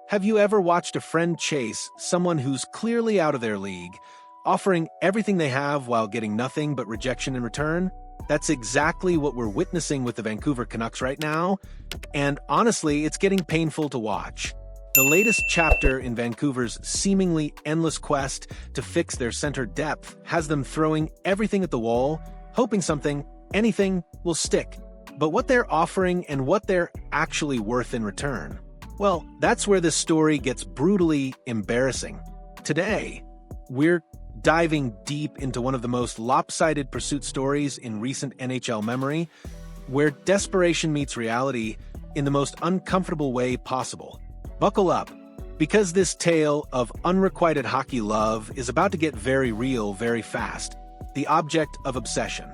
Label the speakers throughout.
Speaker 1: Have you ever watched a friend chase someone who's clearly out of their league, offering everything they have while getting nothing but rejection in return? That's exactly what we're witnessing with the Vancouver Canucks right now, and honestly, it's getting painful to watch. The latest chapter in Vancouver's seemingly endless quest to fix their center depth has them throwing everything at the wall, hoping anything, will stick. But what they're offering and what they're actually worth in return? Well, that's where this story gets brutally embarrassing. Today, we're diving deep into one of the most lopsided pursuit stories in recent NHL memory, where desperation meets reality in the most uncomfortable way possible. Buckle up, because this tale of unrequited hockey love is about to get very real very fast. The object of obsession.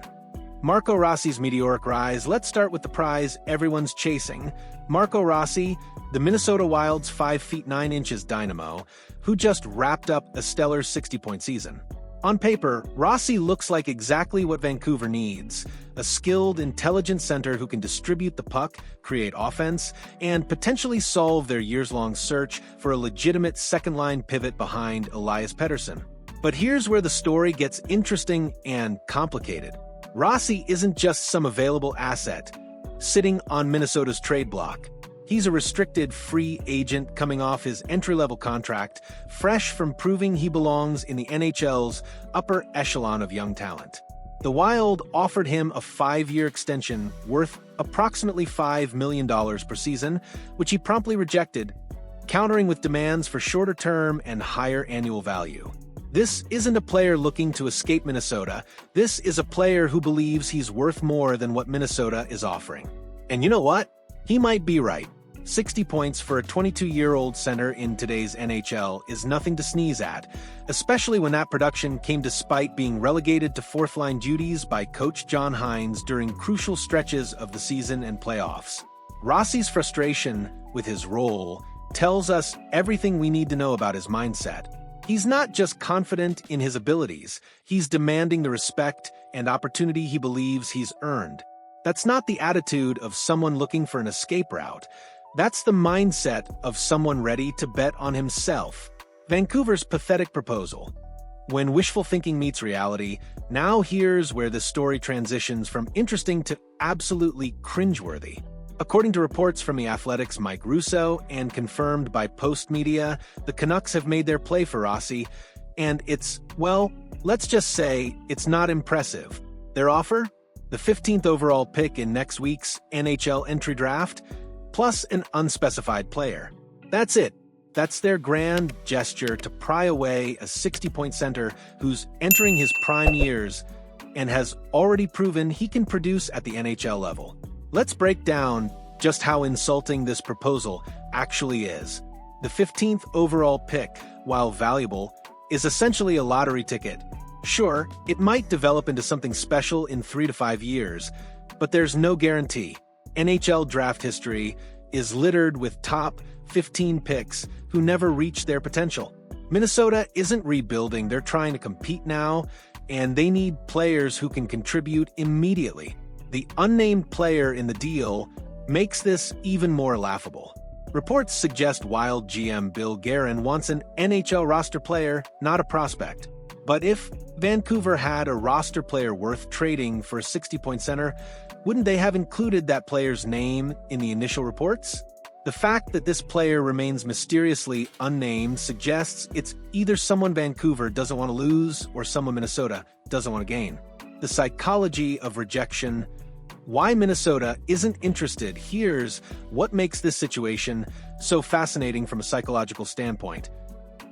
Speaker 1: Marco Rossi's meteoric rise. Let's start with the prize everyone's chasing. Marco Rossi, the Minnesota Wild's 5 feet 9 inches dynamo, who just wrapped up a stellar 60-point season. On paper, Rossi looks like exactly what Vancouver needs: a skilled, intelligent center who can distribute the puck, create offense, and potentially solve their years-long search for a legitimate second-line pivot behind Elias Pettersson. But here's where the story gets interesting and complicated. Rossi isn't just some available asset sitting on Minnesota's trade block. He's a restricted free agent coming off his entry-level contract, fresh from proving he belongs in the NHL's upper echelon of young talent. The Wild offered him a 5-year extension worth approximately $5 million per season, which he promptly rejected, countering with demands for shorter term and higher annual value. This isn't a player looking to escape Minnesota. This is a player who believes he's worth more than what Minnesota is offering. And you know what? He might be right. 60 points for a 22-year-old center in today's NHL is nothing to sneeze at, especially when that production came despite being relegated to fourth-line duties by coach John Hynes during crucial stretches of the season and playoffs. Rossi's frustration with his role tells us everything we need to know about his mindset. He's not just confident in his abilities, he's demanding the respect and opportunity he believes he's earned. That's not the attitude of someone looking for an escape route. That's the mindset of someone ready to bet on himself. Vancouver's pathetic proposal. When wishful thinking meets reality, now here's where the story transitions from interesting to absolutely cringeworthy. According to reports from The Athletic's Mike Russo and confirmed by Post Media, the Canucks have made their play for Rossi, and let's just say it's not impressive. Their offer? The 15th overall pick in next week's NHL entry draft, plus an unspecified player. That's it. That's their grand gesture to pry away a 60-point center who's entering his prime years and has already proven he can produce at the NHL level. Let's break down just how insulting this proposal actually is. The 15th overall pick, while valuable, is essentially a lottery ticket. Sure, it might develop into something special in 3 to 5 years, but there's no guarantee. NHL draft history is littered with top 15 picks who never reach their potential. Minnesota isn't rebuilding, they're trying to compete now, and they need players who can contribute immediately. The unnamed player in the deal makes this even more laughable. Reports suggest Wild GM Bill Guerin wants an NHL roster player, not a prospect. But if Vancouver had a roster player worth trading for a 60-point center, wouldn't they have included that player's name in the initial reports? The fact that this player remains mysteriously unnamed suggests it's either someone Vancouver doesn't want to lose or someone Minnesota doesn't want to gain. The psychology of rejection. Why Minnesota isn't interested. Here's what makes this situation so fascinating from a psychological standpoint.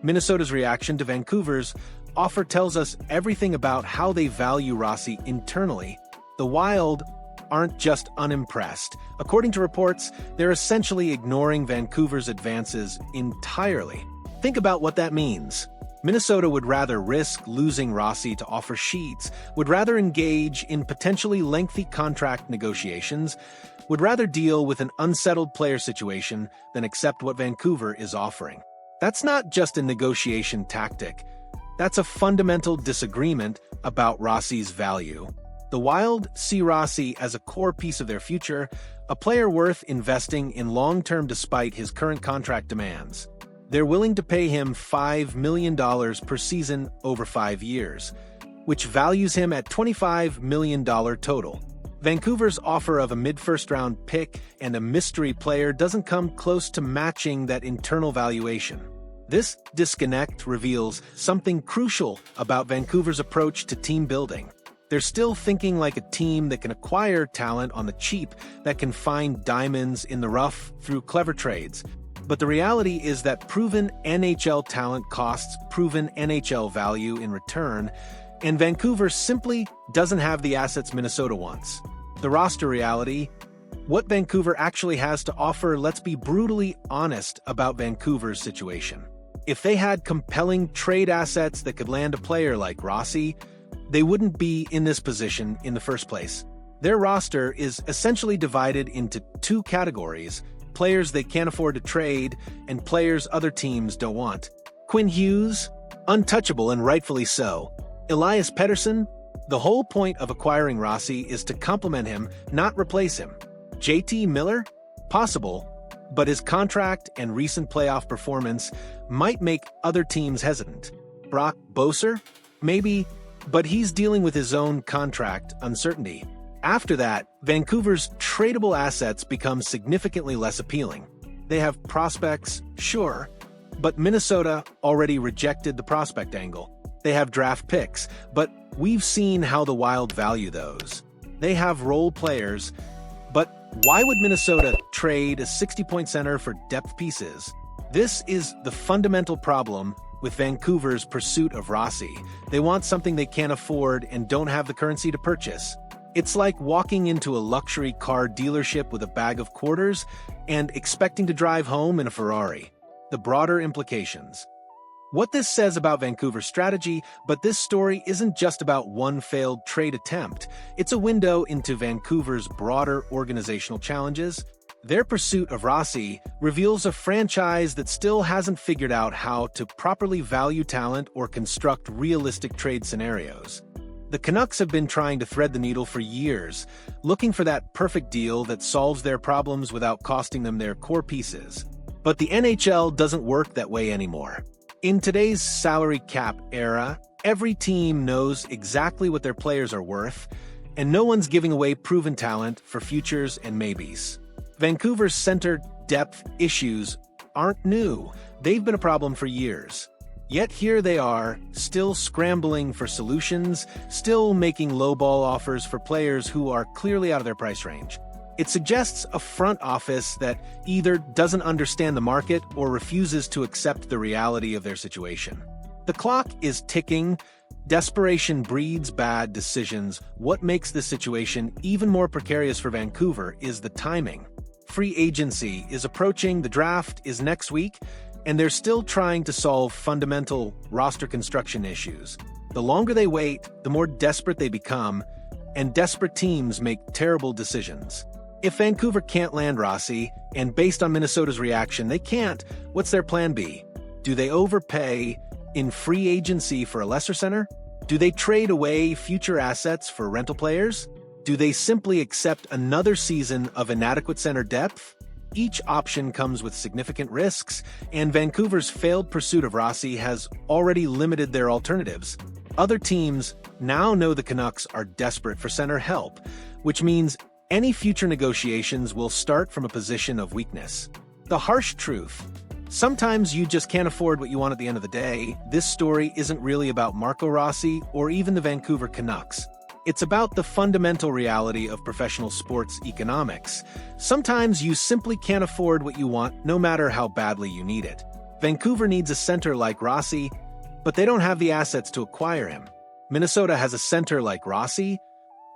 Speaker 1: Minnesota's reaction to Vancouver's offer tells us everything about how they value Rossi internally. The Wild aren't just unimpressed. According to reports, they're essentially ignoring Vancouver's advances entirely. Think about what that means. Minnesota would rather risk losing Rossi to offer sheets, would rather engage in potentially lengthy contract negotiations, would rather deal with an unsettled player situation than accept what Vancouver is offering. That's not just a negotiation tactic. That's a fundamental disagreement about Rossi's value. The Wild see Rossi as a core piece of their future, a player worth investing in long-term despite his current contract demands. They're willing to pay him $5 million per season over 5 years, which values him at $25 million total. Vancouver's offer of a mid-first-round pick and a mystery player doesn't come close to matching that internal valuation. This disconnect reveals something crucial about Vancouver's approach to team building. They're still thinking like a team that can acquire talent on the cheap, that can find diamonds in the rough through clever trades. But the reality is that proven NHL talent costs proven NHL value in return, and Vancouver simply doesn't have the assets Minnesota wants. The roster reality: what Vancouver actually has to offer. Let's be brutally honest about Vancouver's situation. If they had compelling trade assets that could land a player like Rossi, they wouldn't be in this position in the first place. Their roster is essentially divided into two categories: players they can't afford to trade and players other teams don't want. Quinn Hughes? Untouchable, and rightfully so. Elias Pettersson? The whole point of acquiring Rossi is to complement him, not replace him. JT Miller? Possible, but his contract and recent playoff performance might make other teams hesitant. Brock Boeser? Maybe, but he's dealing with his own contract uncertainty. After that, Vancouver's tradable assets become significantly less appealing. They have prospects, sure, but Minnesota already rejected the prospect angle. They have draft picks, but we've seen how the Wild value those. They have role players, but why would Minnesota trade a 60-point center for depth pieces? This is the fundamental problem with Vancouver's pursuit of Rossi. They want something they can't afford and don't have the currency to purchase. It's like walking into a luxury car dealership with a bag of quarters and expecting to drive home in a Ferrari. The broader implications. What this says about Vancouver's strategy, but this story isn't just about one failed trade attempt. It's a window into Vancouver's broader organizational challenges. Their pursuit of Rossi reveals a franchise that still hasn't figured out how to properly value talent or construct realistic trade scenarios. The Canucks have been trying to thread the needle for years, looking for that perfect deal that solves their problems without costing them their core pieces. But the NHL doesn't work that way anymore. In today's salary cap era, every team knows exactly what their players are worth, and no one's giving away proven talent for futures and maybes. Vancouver's center depth issues aren't new. They've been a problem for years. Yet here they are, still scrambling for solutions, still making lowball offers for players who are clearly out of their price range. It suggests a front office that either doesn't understand the market or refuses to accept the reality of their situation. The clock is ticking. Desperation breeds bad decisions. What makes this situation even more precarious for Vancouver is the timing. Free agency is approaching, the draft is next week, and they're still trying to solve fundamental roster construction issues. The longer they wait, the more desperate they become, and desperate teams make terrible decisions. If Vancouver can't land Rossi, and based on Minnesota's reaction, they can't, what's their plan B? Do they overpay in free agency for a lesser center? Do they trade away future assets for rental players? Do they simply accept another season of inadequate center depth? Each option comes with significant risks, and Vancouver's failed pursuit of Rossi has already limited their alternatives. Other teams now know the Canucks are desperate for center help, which means any future negotiations will start from a position of weakness. The harsh truth: sometimes you just can't afford what you want at the end of the day. This story isn't really about Marco Rossi or even the Vancouver Canucks. It's about the fundamental reality of professional sports economics. Sometimes you simply can't afford what you want, no matter how badly you need it. Vancouver needs a center like Rossi, but they don't have the assets to acquire him. Minnesota has a center like Rossi,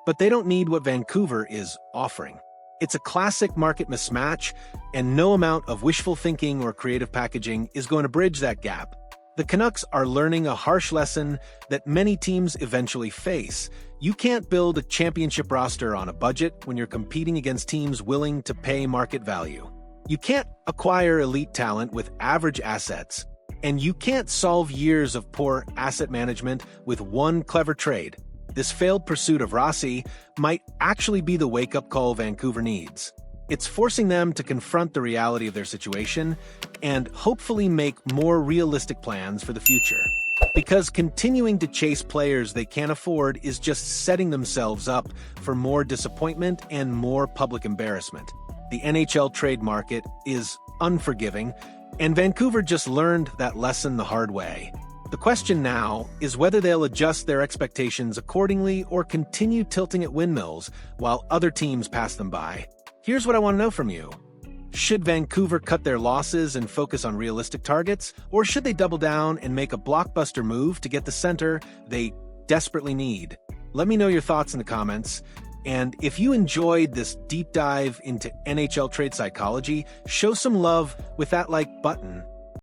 Speaker 1: but they don't need what Vancouver is offering. It's a classic market mismatch, and no amount of wishful thinking or creative packaging is going to bridge that gap. The Canucks are learning a harsh lesson that many teams eventually face. You can't build a championship roster on a budget when you're competing against teams willing to pay market value. You can't acquire elite talent with average assets, and you can't solve years of poor asset management with one clever trade. This failed pursuit of Rossi might actually be the wake-up call Vancouver needs. It's forcing them to confront the reality of their situation and hopefully make more realistic plans for the future. Because continuing to chase players they can't afford is just setting themselves up for more disappointment and more public embarrassment. The NHL trade market is unforgiving, and Vancouver just learned that lesson the hard way. The question now is whether they'll adjust their expectations accordingly or continue tilting at windmills while other teams pass them by. Here's what I want to know from you. Should Vancouver cut their losses and focus on realistic targets, or should they double down and make a blockbuster move to get the center they desperately need? Let me know your thoughts in the comments. And if you enjoyed this deep dive into NHL trade psychology, show some love with that like button.